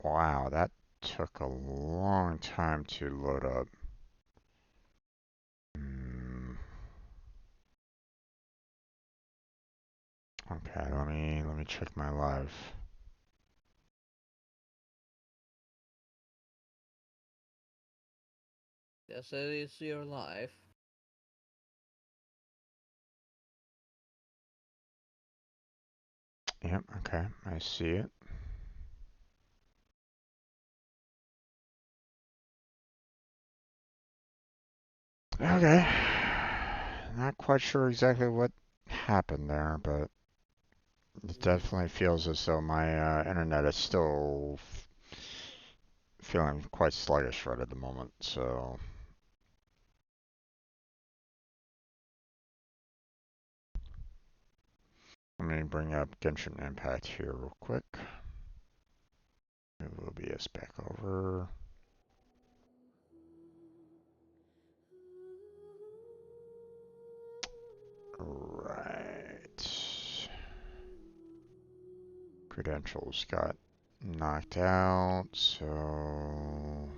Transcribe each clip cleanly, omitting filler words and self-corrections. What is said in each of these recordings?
Wow, that took a long time to load up. Hmm. Okay, let me check my live. Yes, it is your life. Yep, okay, I see it. Okay. Not quite sure exactly what happened there, but it definitely feels as though my internet is still feeling quite sluggish right at the moment, so let me bring up Genshin Impact here real quick. Move OBS back over. Right. Credentials got knocked out, so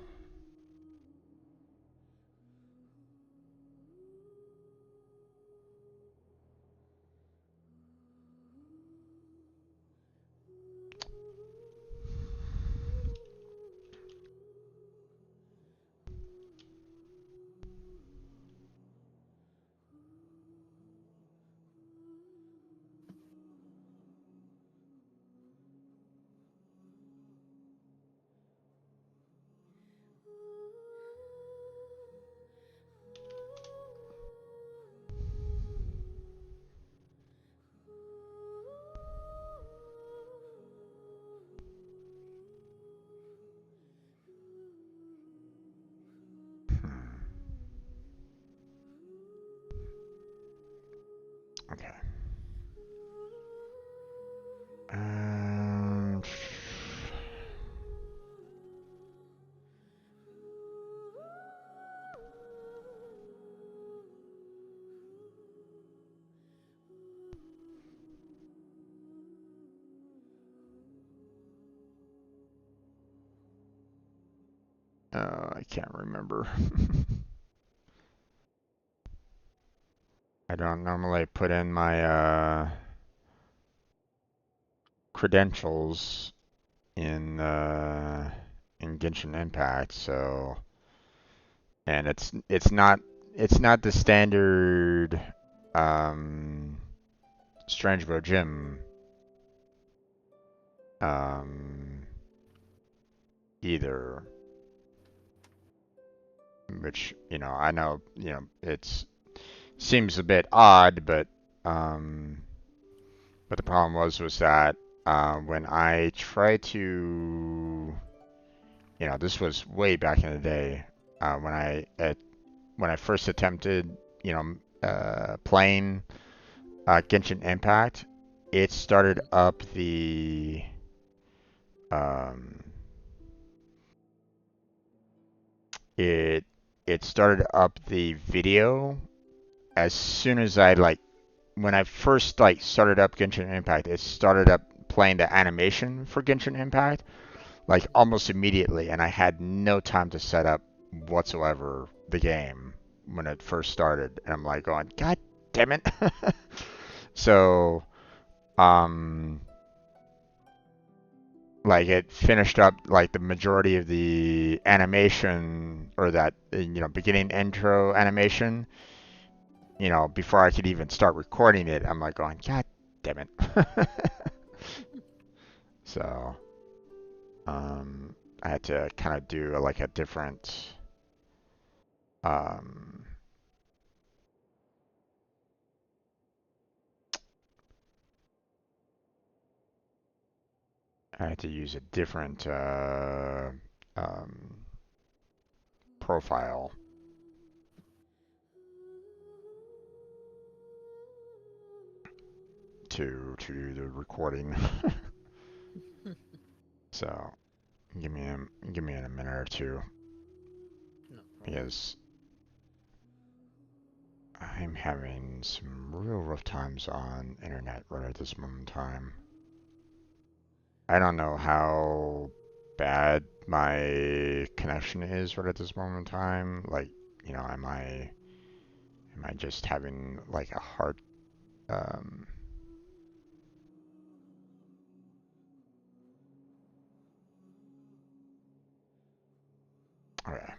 okay. Um, I can't remember. I don't normally put in my credentials in Genshin Impact, so and it's not the standard um Strangebo Gym um either, which I know it's seems a bit odd, um but the problem was that when I tried to this was way back in the day when I first attempted playing Genshin Impact, it started up um it it started up the video as soon as I when I first started up Genshin Impact, it started up playing the animation for Genshin Impact like almost immediately, and I had no time to set up whatsoever the game when it first started, and I'm like going, God damn it! So, um, like it finished up like the majority of the animation or that beginning intro animation, before I could even start recording it. I'm like going, God damn it! So, um, I had to kind of do like a different um I had to use a different um, profile to do the recording. So give me in a minute or two No problem. because I'm having some real rough times on internet right at this moment in time. I don't know how bad my connection is right at this moment in time. Like, you know, am I just having like a hard okay.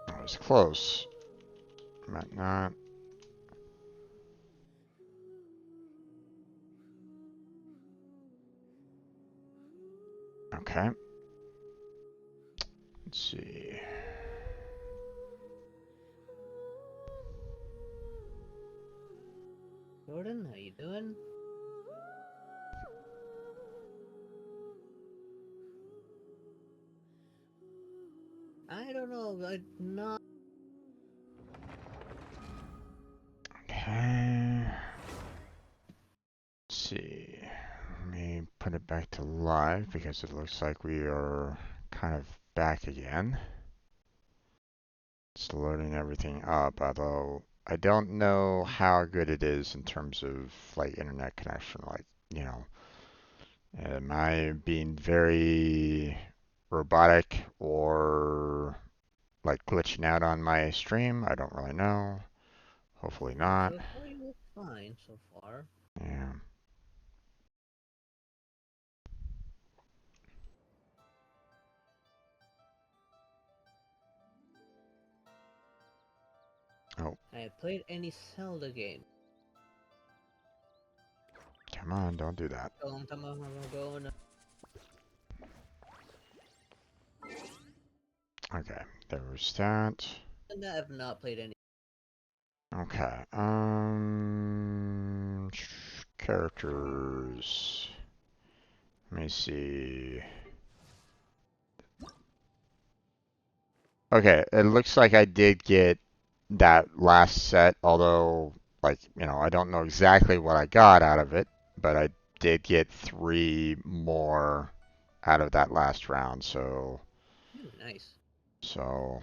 That was close. Might not. Okay. Let's see. Jordan, how you doing? I don't know, I'm not. Okay. Let's see. Let me put it back to live because it looks like we are kind of back again. It's loading everything up, although I don't know how good it is in terms of like internet connection. Like, you know, am I being very robotic or like glitching out on my stream? I don't really know. Hopefully not. So far you look fine so far. Yeah. Oh, I played any Zelda game. come on, don't do that. A long time ago, and Okay, there was that. I have not played any. Okay, characters. Let me see. Okay, it looks like I did get that last set, although, like, you know, I don't know exactly what I got out of it, but I did get 3 more out of that last round, Nice. so,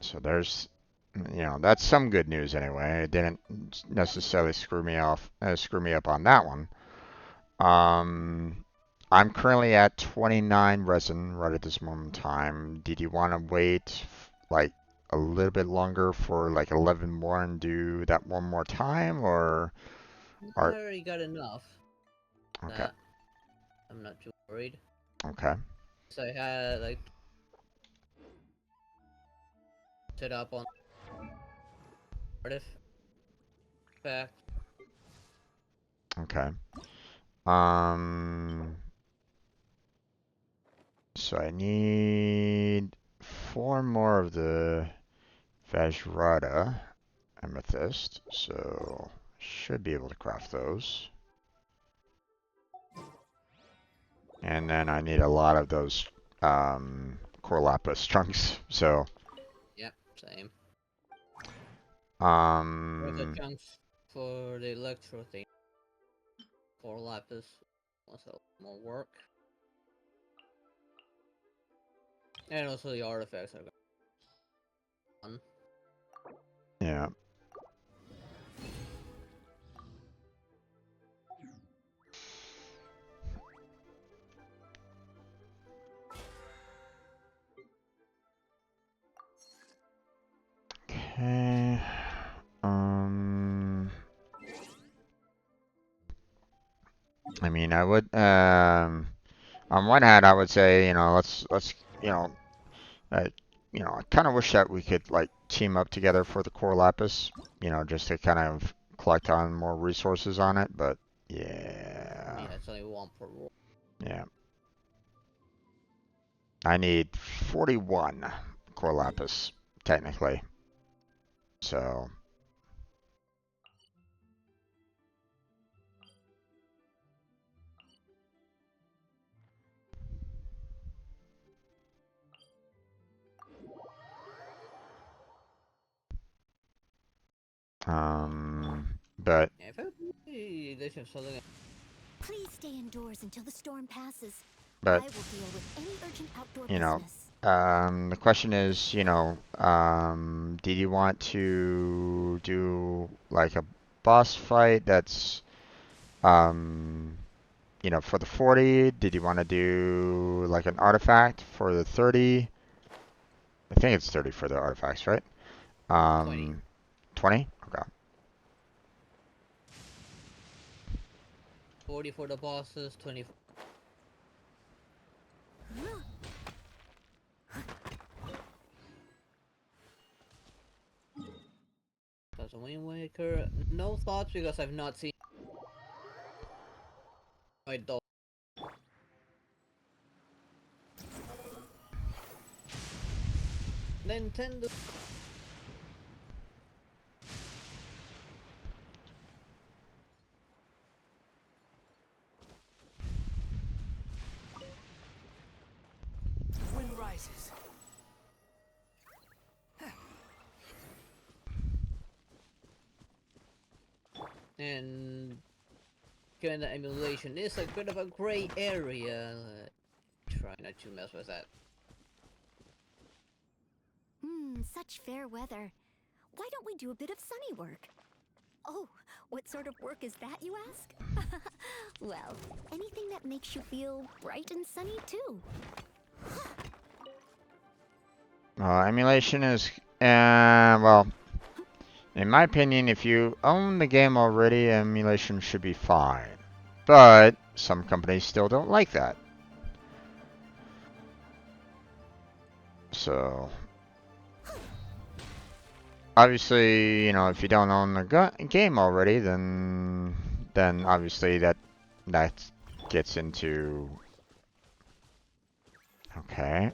so there's, you know, that's some good news anyway. It didn't necessarily screw me up on that one. Um, I'm currently at 29 resin right at this moment in time. Did you want to wait like a little bit longer for like 11 more and do that one more time, or I are already got enough okay, that I'm not too worried. okay, So I had like set up on artifact. okay. Um, so I need 4 more of the Vajrata amethyst, so should be able to craft those. And then I need a lot of those core lapis chunks. So, Yep, same. There's a um, chunks for the electro thing. For lapis. Also more work. And also the artifacts are gone. yeah. Okay. Um, I mean, I would, on one hand, I would say, you know, let's, you know, uh, you know, I kind of wish that we could like team up together for the core lapis, you know, just to kind of collect on more resources on it. But yeah, Yeah, it's only one per roll. yeah. I need 41 core lapis, technically. So, but, Yeah, if they should something. Please stay indoors until the storm passes. I but, will deal with any urgent outdoor you know, business. The question is, did you want to do like a boss fight that's, um, for the 40? Did you want to do like an artifact for the 30? I think it's 30 for the artifacts, right? 20. 20? Okay. 40 for the bosses, 20 for... As a Wind Waker, no thoughts because I've not seen my dog. Nintendo. Wind rises. And kind of emulation is a bit of a gray area. Try not to mess with that. Such fair weather. Why don't we do a bit of sunny work? Oh, what sort of work is that, you ask? Well, anything that makes you feel bright and sunny, too. Emulation is, well, in my opinion, if you own the game already, emulation should be fine. But some companies still don't like that. So, obviously, if you don't own the game already, then obviously that gets into. Okay,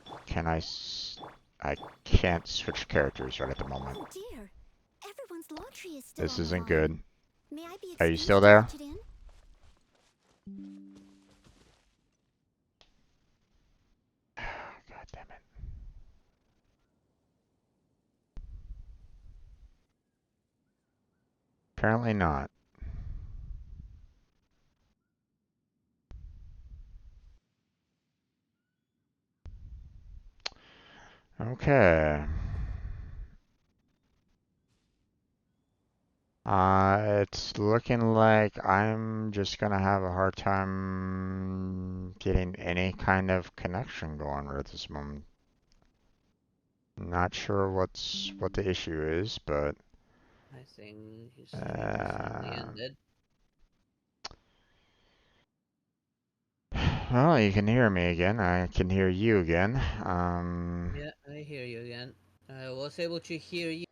I can't switch characters right at the moment. Oh dear, everyone's laundry is still This on the isn't line. good. May I be Are you excused still to there? watch it in? God damn it. Apparently not. Okay. It's looking like I'm just gonna have a hard time getting any kind of connection going right at this moment. Not sure what the issue is, but I think his stream has suddenly uh, ended. well, you can hear me again. I can hear you again. Yeah, I hear you again. I was able to hear you.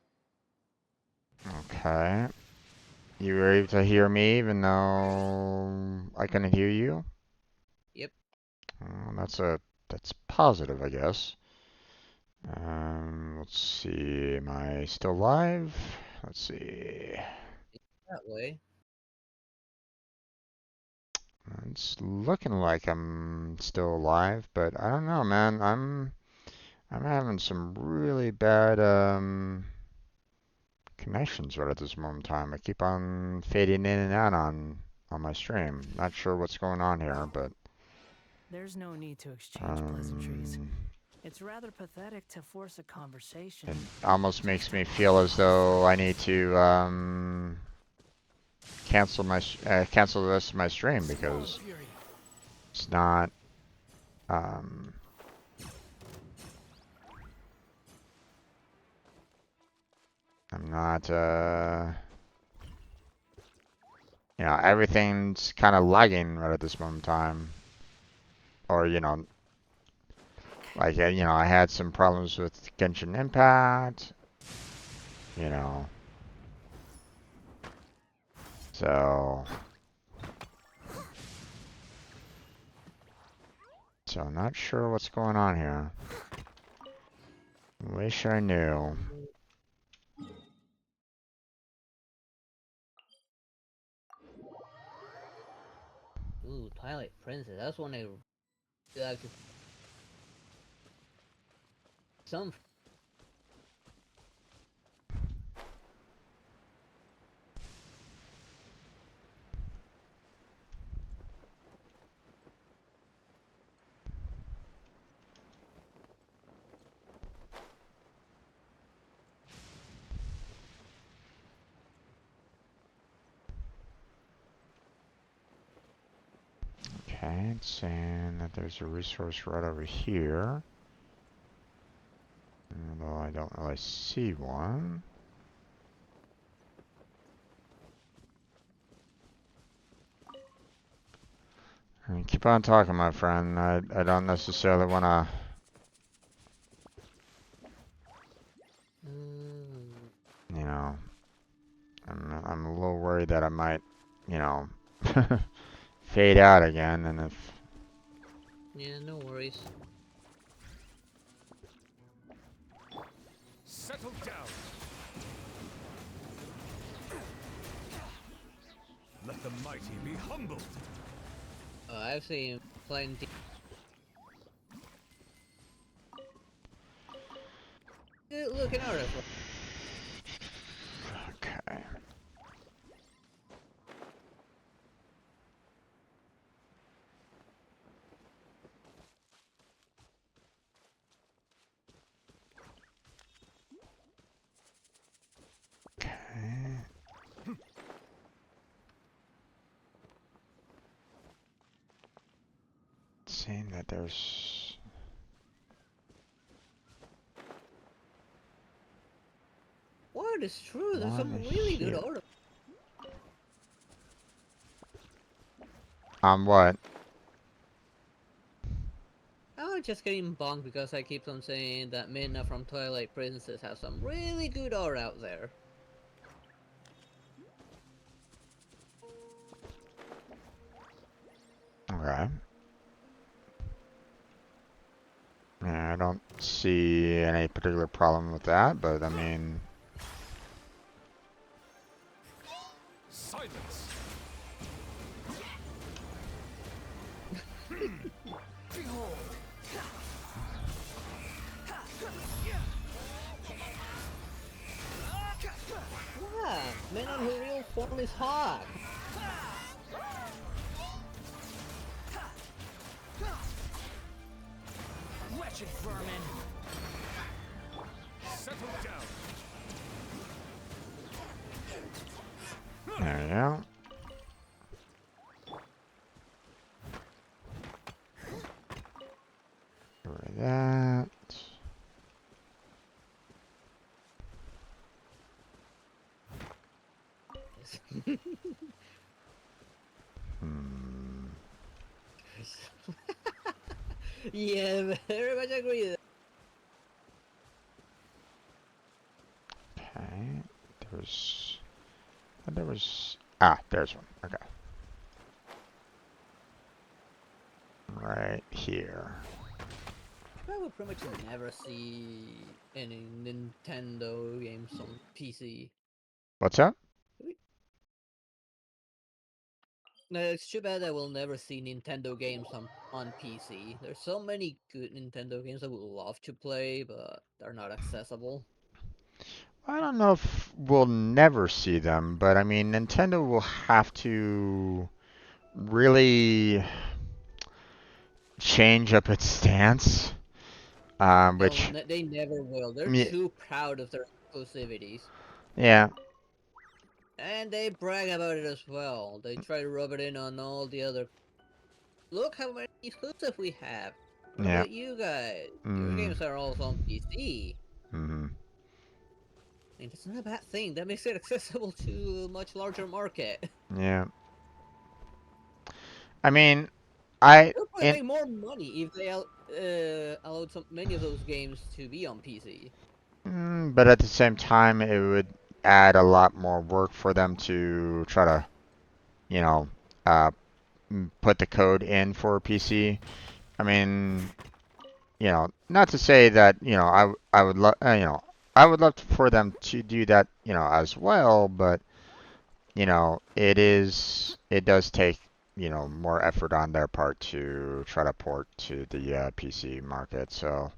Okay. You were able to hear me even though I couldn't hear you? Yep. That's positive, I guess. Let's see. Am I still live? Let's see. That way. It's looking like I'm still alive, but I don't know, man. I'm having some really bad connections right at this moment in time. I keep on fading in and out on my stream. Not sure what's going on here, but There's no need to exchange pleasantries. um, It's rather pathetic to force a conversation. it almost makes me feel as though I need to cancel the rest of my stream because it's not um, I'm not everything's kind of lagging right at this moment in time. Or, like, I had some problems with Genshin Impact, you know, so, I'm not sure what's going on here. Wish I knew. Ooh, Twilight Princess. That's one I like to. Some. Okay, it's saying that there's a resource right over here. Although I don't really see one. I mean, keep on talking, my friend. I don't necessarily want to... You know, I'm a little worried that I might, you know, fade out again, and if... Yeah, no worries. Settle down. Let the mighty be humbled. I've seen plenty. Good looking artifact. Okay. Okay. Saying that there's... What is true? There's some one really good here. artifacts. What? I'm just getting bonked because I keep on saying that Minna from Twilight Princess has some really good art out there. Okay. Yeah, I don't see any particular problem with that, but I mean... Silence. Yeah, Minna in her real form is hot. Wretched vermin. Settle down. There you go. Get rid of that. Hmm. Yeah, very much agree with that. Okay. There was... Ah, there's one. Okay. Right here. I would pretty much never see any Nintendo games on PC. What's up? No, it's too bad I will never see Nintendo games on PC. There's so many good Nintendo games I would love to play, but they're not accessible. I don't know if we'll never see them, but I mean, Nintendo will have to really change up its stance, which, They never will. They're yeah, too proud of their exclusivities. yeah, And they brag about it as well. They try to rub it in on all the other. Look how many exclusives we have. What yeah, about you guys? Your mm, games are also on PC. mm, And it's not a bad thing. That makes it accessible to a much larger market. yeah. I mean, I, They'll probably in, make more money if they allowed many of those games to be on PC. but at the same time, it would add a lot more work for them to try to, you know, uh, put the code in for a PC. I mean, you know, not to say that, you know, I would love, you know, I would love for them to do that, you know, as well, but, you know, it does take, you know, more effort on their part to try to port to the PC market. So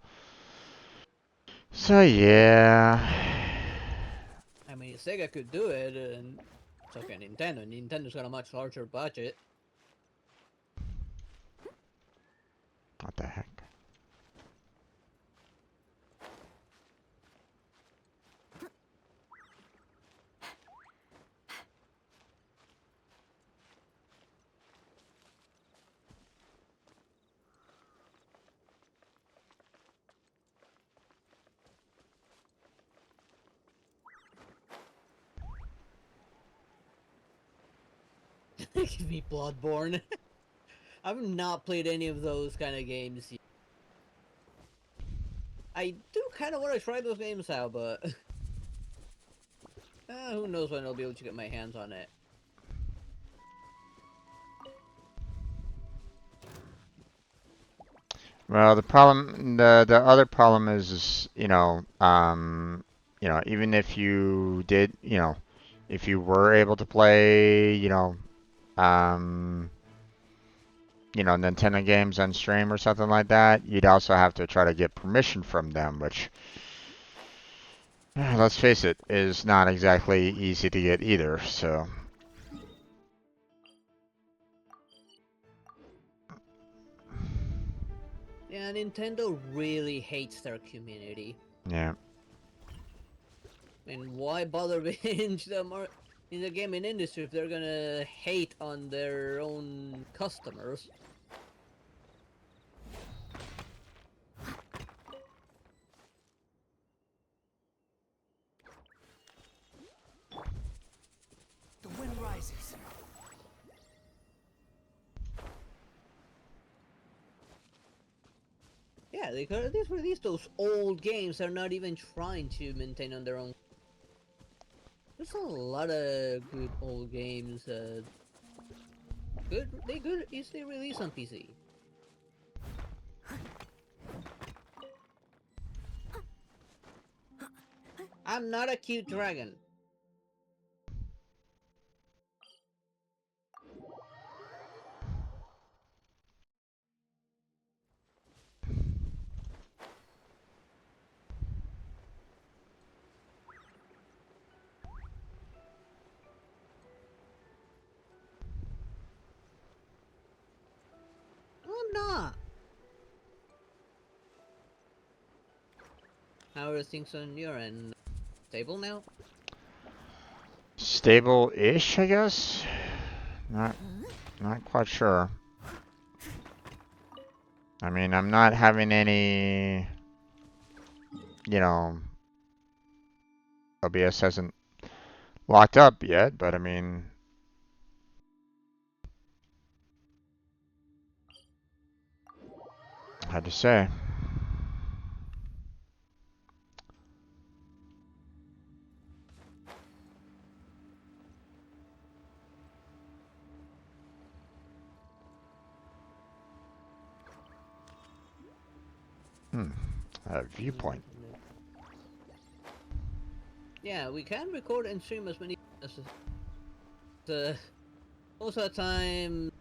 yeah. I mean, Sega could do it, and so can Nintendo. Nintendo's got a much larger budget. What the heck? Give me Bloodborne. I've not played any of those kind of games yet. I do kind of want to try those games out, but who knows when I'll be able to get my hands on it. Well, the other problem is even if you did, if you were able to play, um, Nintendo games on stream or something like that, you'd also have to try to get permission from them, which, let's face it, is not exactly easy to get either. So, Yeah, Nintendo really hates their community. yeah. I mean, why bother being in the gaming industry if they're gonna hate on their own customers? The wind rises. Yeah, they could at least release those old games. They're not even trying to maintain on their own. There's a lot of good old games. They could easily release on PC. I'm not a cute dragon. I'm not. How are things on your end? Stable now? Stable-ish, I guess. Not quite sure. I mean, I'm not having any, OBS hasn't locked up yet, but I mean, hard to say. Viewpoint. Yeah, we can record and stream as many as most of the time.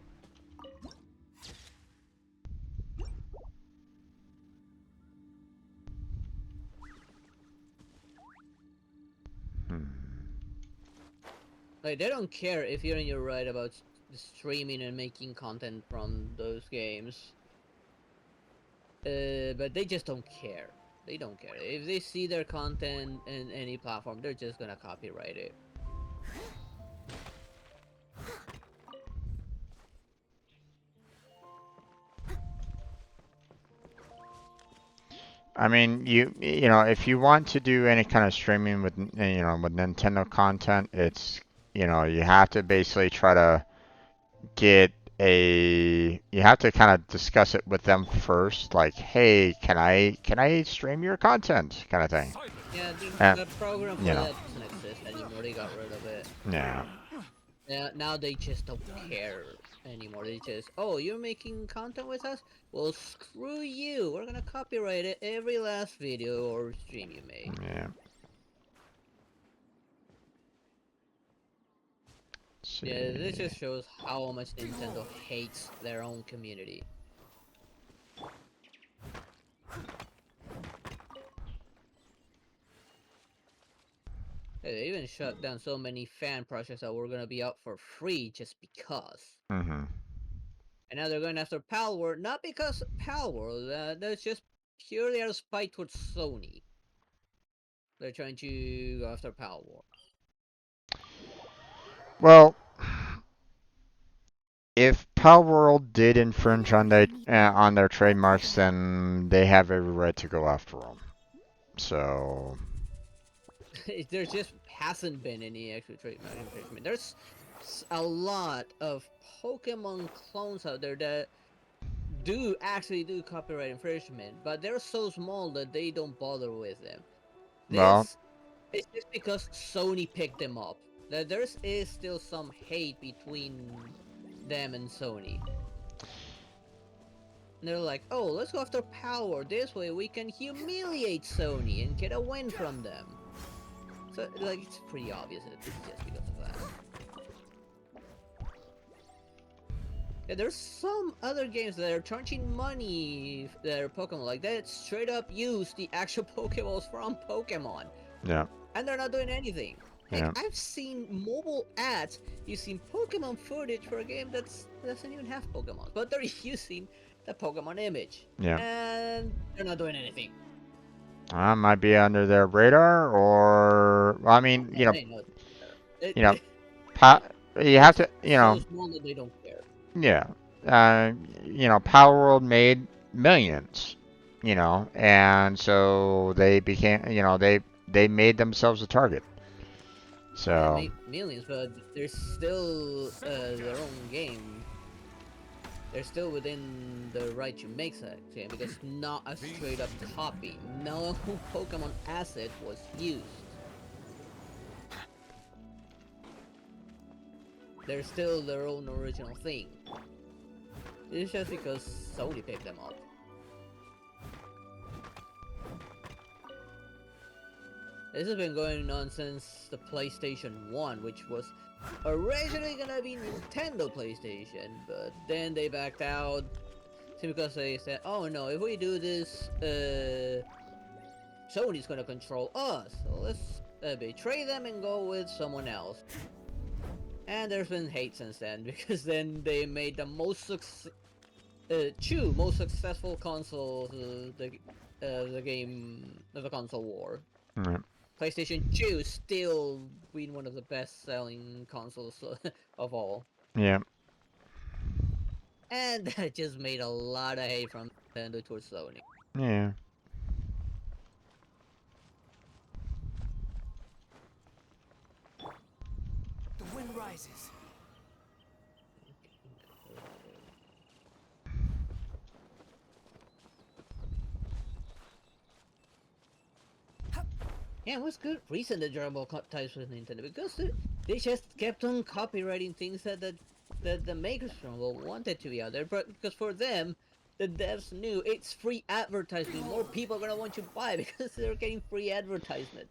Like, they don't care if you're in your right about streaming and making content from those games. But they just don't care. They don't care. If they see their content in any platform, they're just gonna copyright it. I mean, if you want to do any kind of streaming with, with Nintendo content, it's, you have to basically try to you have to kind of discuss it with them first, like, hey, can I stream your content, kind of thing. Silence. Yeah, And, the program for you know, that doesn't exist anymore. They got rid of it. yeah. Yeah, now they just don't care anymore. They just, oh, you're making content with us? Well, screw you. We're gonna copyright it every last video or stream you make. Yeah. Let's Yeah, this see. just shows how much Nintendo hates their own community. They even shut down so many fan projects that were gonna be out for free just because. Mm-hmm. And now they're going after Palworld, not because Palworld, that's just purely out of spite towards Sony. They're trying to go after Palworld. Well, if Palworld did infringe on their trademarks, then they have every right to go after them. So, There just hasn't been any actual trademark infringement. a lot of Pokemon clones out there that do actually do copyright infringement, but they're so small that they don't bother with them. Well, This is just because Sony picked them up. That there is still some hate between them and Sony. And they're like, oh, let's go after power. This way we can humiliate Sony and get a win from them. So, like, it's pretty obvious that it's just because of that. Yeah, there's some other games that are charging money that are Pokemon like that straight up use the actual Pokeballs from Pokemon. yeah, And they're not doing anything. Heck, yeah, I've seen mobile ads using Pokemon footage for a game that doesn't even have Pokemon, but they're using the Pokemon image. yeah. And they're not doing anything. Might be under their radar, or I mean, Yeah, they know. you know, It, pa you have it's to, so small that they don't care. yeah, Power World made millions, and so they became, they made themselves a target. Yeah, So, millions, but they're still their own game. They're still within the right to make such game because not a straight up copy. No Pokemon asset was used. They're still their own original thing. It's just because Sony picked them up. This has been going on since the PlayStation 1, which was originally gonna be Nintendo PlayStation, but then they backed out because they said, oh no, if we do this, Sony's gonna control us, so let's betray them and go with someone else. And there's been hate since then, because then they made the most most successful consoles, the game of the console war. mm, PlayStation 2 still been one of the best-selling consoles of all. yeah, And that just made a lot of hate from Nintendo towards Sony. yeah. The wind rises. Yeah, it was good reason the Dragon Ball cut ties with Nintendo because they just kept on copywriting things that the makers from Dragon Ball wanted to be out there, but because for them, the devs knew it's free advertisement. More people are gonna want to buy because they're getting free advertisement.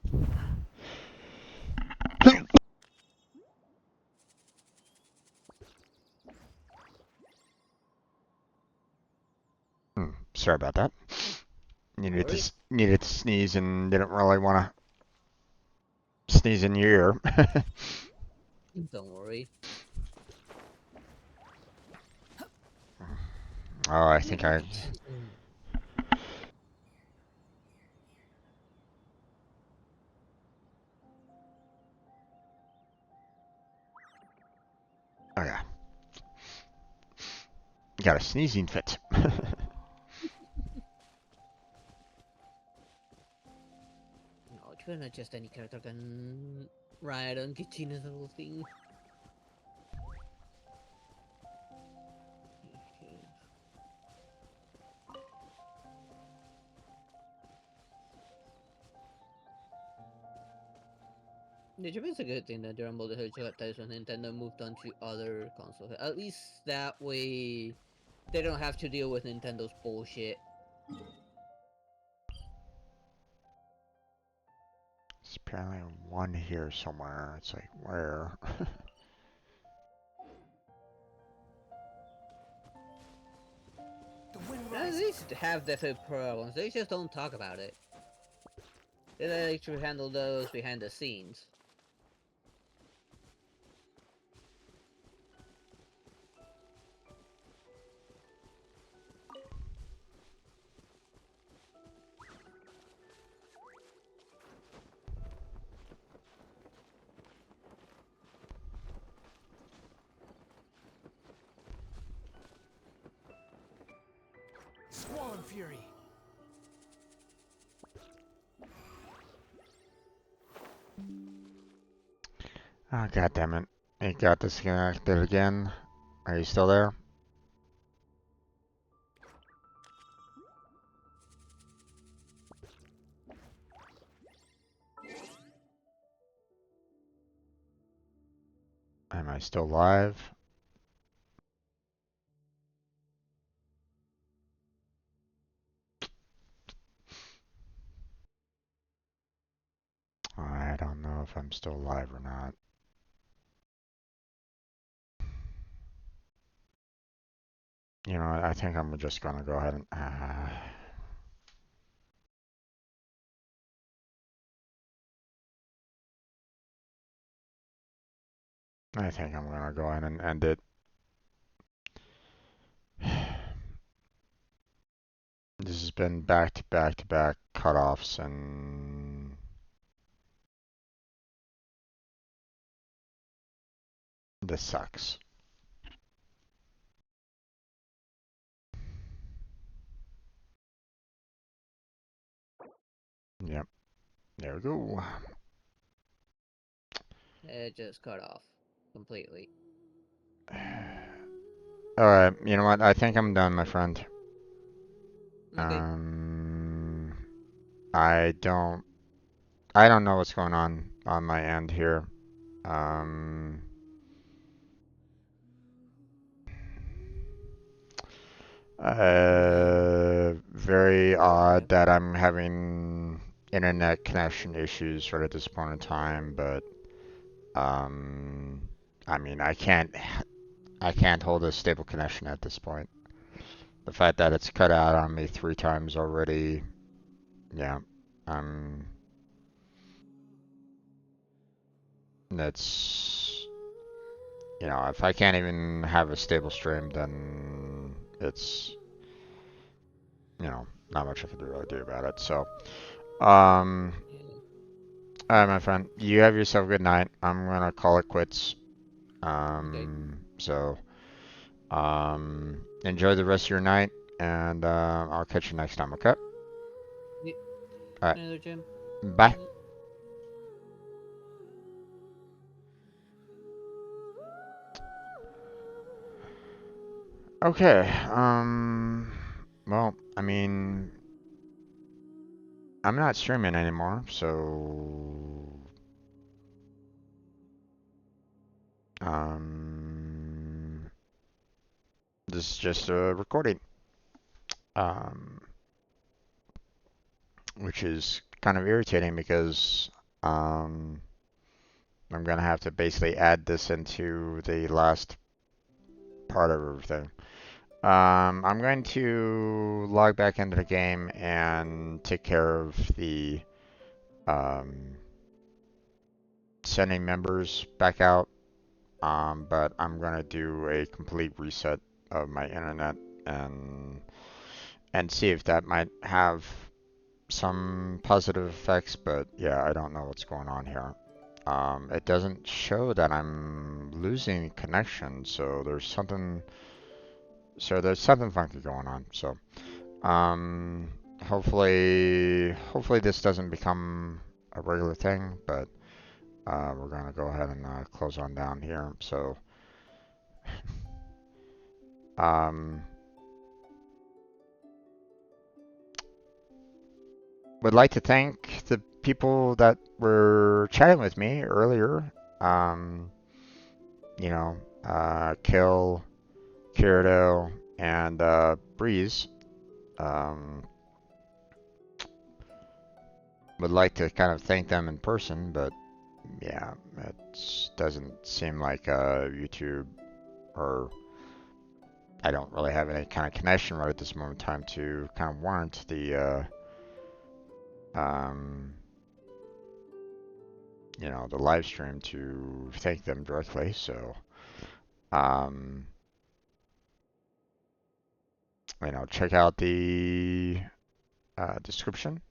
Sorry about that. Don't worry, Needed to sneeze and didn't really want to sneeze in your ear. don't worry. Oh, I think I. Oh yeah, got a sneezing fit. No, it's not just any character can ride on Kichina's little thing. The Japan's a good thing that Dragon Ball the Hedgehog ties when Nintendo moved on to other consoles. At least that way they don't have to deal with Nintendo's bullshit. There's apparently one here somewhere. It's like, where? The wind At rises. least have definite problems, they just don't talk about it. They like to handle those behind the scenes. Squall Fury. Oh, God damn it. It got disconnected again. Are you still there? Am I still live? I don't know if I'm still live or not. You know what? I think I'm just gonna go ahead and. I think I'm gonna go ahead and end it. This has been back to back to back cutoffs, and this sucks. Yep, there we go. It just cut off completely. Alright, you know what? I think I'm done, my friend. Okay. I don't I don't know what's going on my end here. Um, Very odd that I'm having internet connection issues right at this point in time, but um, I mean, I can't hold a stable connection at this point. The fact that it's cut out on me 3 times already, yeah, um, that's, you know, if I can't even have a stable stream, then it's, you know, not much I can really do about it. So, um, Yeah. alright, my friend, you have yourself a good night. I'm gonna call it quits. Okay. So, enjoy the rest of your night, and I'll catch you next time, okay? Yeah. Alright, Another gem. bye. Mm. Okay, well, I mean, I'm not streaming anymore, so, this is just a recording, um, which is kind of irritating because, I'm gonna have to basically add this into the last part of everything. I'm going to log back into the game and take care of the um, sending members back out. But I'm gonna do a complete reset of my internet and see if that might have some positive effects. But yeah, I don't know what's going on here. It doesn't show that I'm losing connection, so there's something funky going on. So, hopefully this doesn't become a regular thing, but we're gonna go ahead and close on down here. So, um, would like to thank the people that were chatting with me earlier. Um, you know, Kill, Kirito, and Breeze. Um, would like to kind of thank them in person, but yeah, it doesn't seem like YouTube, or I don't really have any kind of connection right at this moment in time to kind of warrant um, the live stream to thank them directly. So, um, check out the description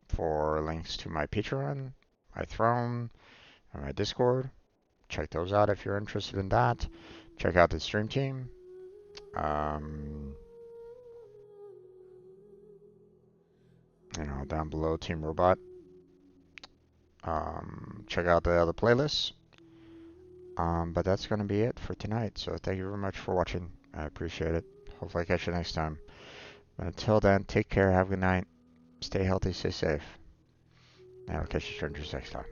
for links to my Patreon, my Throne, and my Discord. Check those out if you're interested in that. Check out the stream team. Um, down below Team Robot. Check out the other playlists. But that's going to be it for tonight. So thank you very much for watching. I appreciate it. Hopefully I catch you next time. But until then, take care. Have a good night. Stay healthy. Stay safe. And I'll catch you strangers next time.